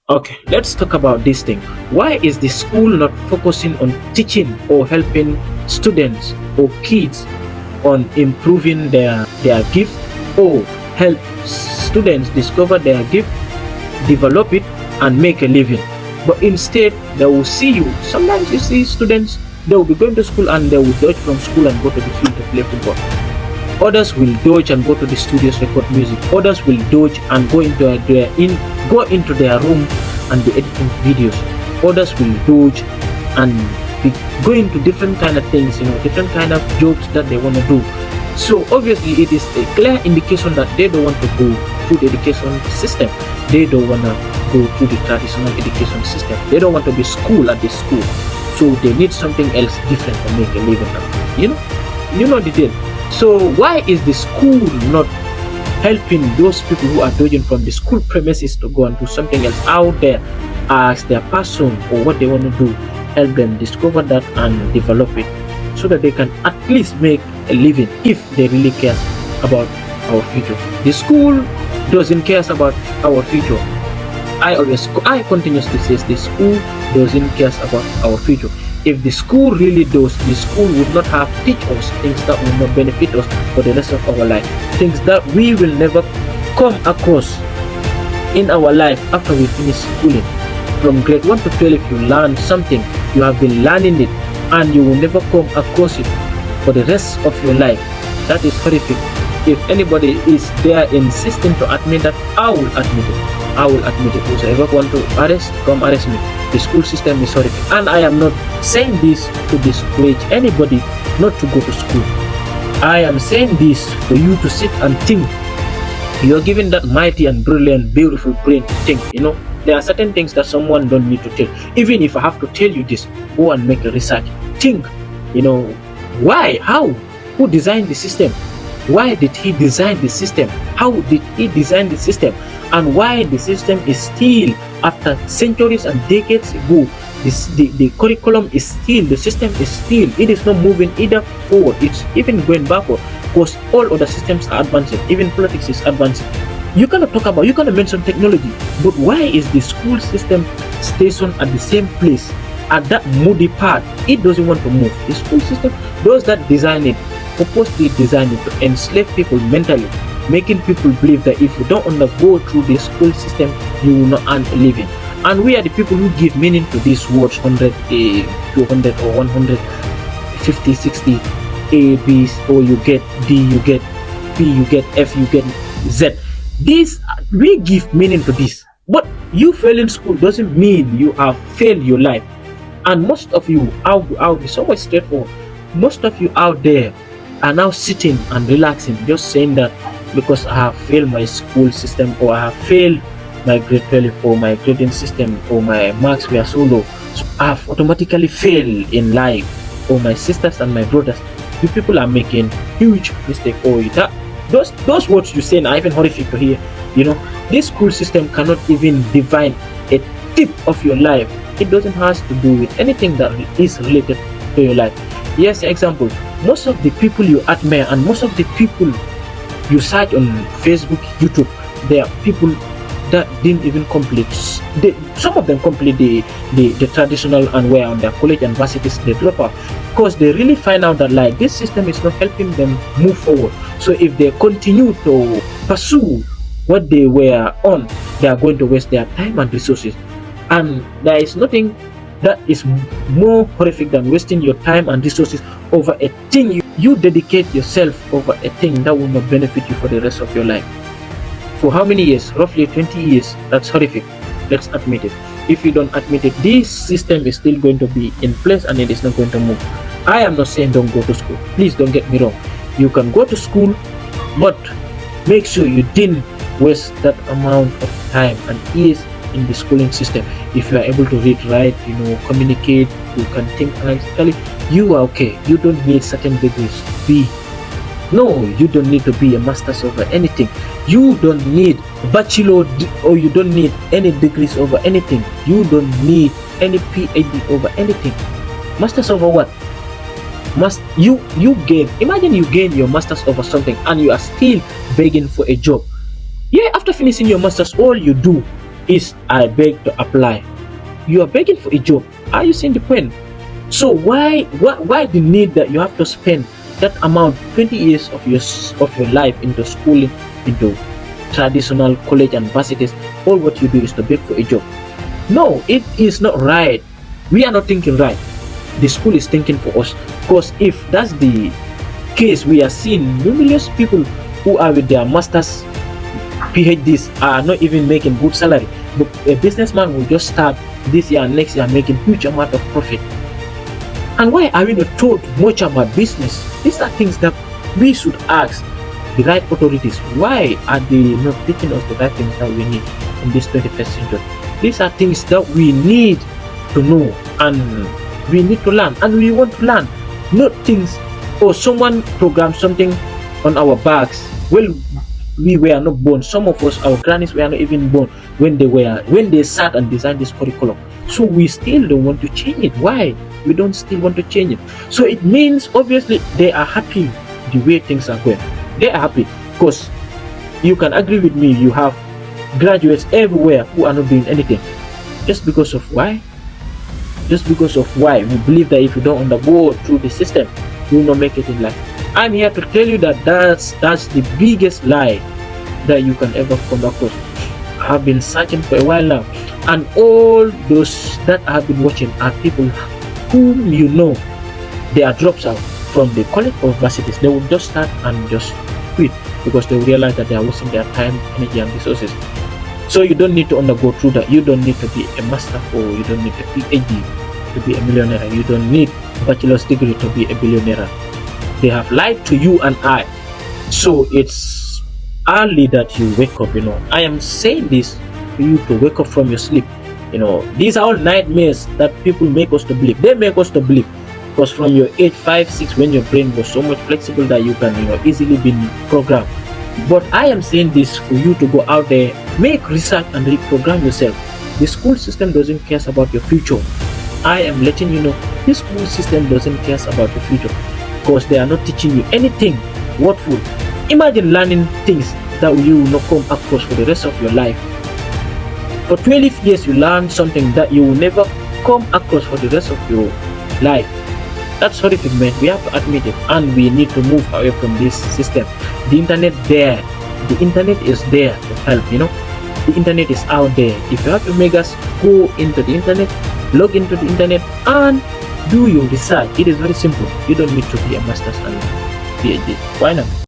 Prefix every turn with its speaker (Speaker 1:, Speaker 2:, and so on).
Speaker 1: Okay, let's talk about this thing. Why is the school not focusing on teaching or helping students or kids on improving their gift, or help students discover their gift, develop it, and make a living? But instead, they will see you. Sometimes you see students, they will be going to school and they will dodge from school and go to the field to play football. Others will dodge and go to the studios record music. Others will dodge and go into their room and be editing videos. Others will dodge and be going to different kind of things, different kind of jobs that they want to do. So obviously, it is a clear indication that they don't want to go through the education system. They don't want to go through the traditional education system. They don't want to be school at the school. So they need something else different to make a living. You know the deal. So why is the school not helping those people who are dodging from the school premises to go and do something else out there as their passion or what they want to do? Help them discover that and develop it so that they can at least make a living if they really care about our future. The school doesn't care about our future. I continuously say the school doesn't care about our future. If the school really does, the school would not have teach us things that will not benefit us for the rest of our life, things that we will never come across in our life after we finish schooling. From grade 1 to 12, if you learn something, you have been learning it, and you will never come across it for the rest of your life. That is horrific. If anybody is there insisting to admit that, I will admit it. I will admit it. Whoever want to arrest, come arrest me. The school system is horrific, and I am not saying this to discourage anybody not to go to school. I am saying this for you to sit and think. You are given that mighty and brilliant, beautiful brain to think. There are certain things that someone don't need to tell. Even if I have to tell you this, go and make a research. Think. Why? How? Who designed the system? Why did he design the system? How did he design the system? And why the system is still, after centuries and decades ago, the curriculum is still, the system is still, it is not moving either forward, it's even going backward, because all other systems are advancing, even politics is advancing. You cannot mention technology, but why is the school system stationed at the same place, at that moody part? It doesn't want to move. The school system, those that design it, purposely design it to enslave people mentally, making people believe that if you don't undergo through the school system, you will not earn a living. And we are the people who give meaning to these words: 100, 200, or 150, 60, A, B, or you get D, you get P, you get F, you get Z. We give meaning to this. But you fail in school doesn't mean you have failed your life. And most of you, I'll be so much straightforward. Most of you out there are now sitting and relaxing, just saying that because I have failed my school system, or I have failed my grade 12, or my grading system, or my marks were so low, so I have automatically failed in life. Or my sisters and my brothers, you people are making huge mistake. Or that those words you say are even horrific to hear. This school system cannot even define a tip of your life. It doesn't have to do with anything that is related to your life. Yes, example, most of the people you admire and most of the people you search on Facebook, YouTube, there are people that didn't even complete. Some of them complete the traditional and were on their college and varsities, they drop out because they really find out that this system is not helping them move forward. So if they continue to pursue what they were on, they are going to waste their time and resources. And there is nothing that is more horrific than wasting your time and resources over a thing. You dedicate yourself over a thing that will not benefit you for the rest of your life. For how many years? Roughly 20 years. That's horrific. Let's admit it. If you don't admit it, this system is still going to be in place and it is not going to move. I am not saying don't go to school. Please don't get me wrong. You can go to school, but make sure you didn't waste that amount of time and years in the schooling system. If you are able to read, write, communicate, you can think analytically, you are okay. You don't need certain degrees to be. No, you don't need to be a master's over anything. You don't need bachelor, or you don't need any degrees over anything. You don't need any PhD over anything. Masters over what? Imagine you gain your masters over something and you are still begging for a job. Yeah, after finishing your masters, all you do is I beg to apply. You are begging for a job. Are you seeing the point? So why the need that you have to spend that amount 20 years of your life into schooling, into traditional college and universities? All what you do is to beg for a job. No, it is not right. We are not thinking right. The school is thinking for us. Because if that's the case, we are seeing numerous people who are with their masters, PhDs are not even making good salary. But a businessman will just start this year and next year making huge amount of profit. And why are we not told much about business? These are things that we should ask the right authorities. Why are they not teaching us the right things that we need in this 21st century? These are things that we need to know and we need to learn, and we want to learn. Not things or someone programmed something on our backs. Well, we were not born. Some of us, our grannies were not even born when they sat and designed this curriculum. So we still don't want to change it. Why? We don't still want to change it. So it means obviously they are happy the way things are going. They are happy because you can agree with me. You have graduates everywhere who are not doing anything just because of why? Just because of why we believe that if you don't undergo through the system, you will not make it in life. I'm here to tell you that that's the biggest lie that you can ever come across. I have been searching for a while now, and all those that I have been watching are people whom you know they are drops out from the college or universities. They will just start and just quit because they will realize that they are wasting their time, energy, and resources. So you don't need to undergo through that. You don't need to be a master, or you don't need a PhD to be a millionaire. You don't need a bachelor's degree to be a billionaire. They have lied to you and I. So it's early that you wake up. I am saying this for you to wake up from your sleep. These are all nightmares that people make us to believe. They make us to believe because from your age 5, 6, when your brain was so much flexible that you can easily be programmed. But I am saying this for you to go out there, make research and reprogram yourself. The school system doesn't care about your future. I am letting you know, the school system doesn't care about your future because they are not teaching you anything worthwhile. Imagine learning things that you will not come across for the rest of your life. For 12 years you learn something that you will never come across for the rest of your life. That's horrific, man. We have to admit it, and we need to move away from this system. The internet is there to help. The internet is out there. If you have to make us go into the internet, log into the internet and do your research. It is very simple. You don't need to be a master's and PhD. Why not?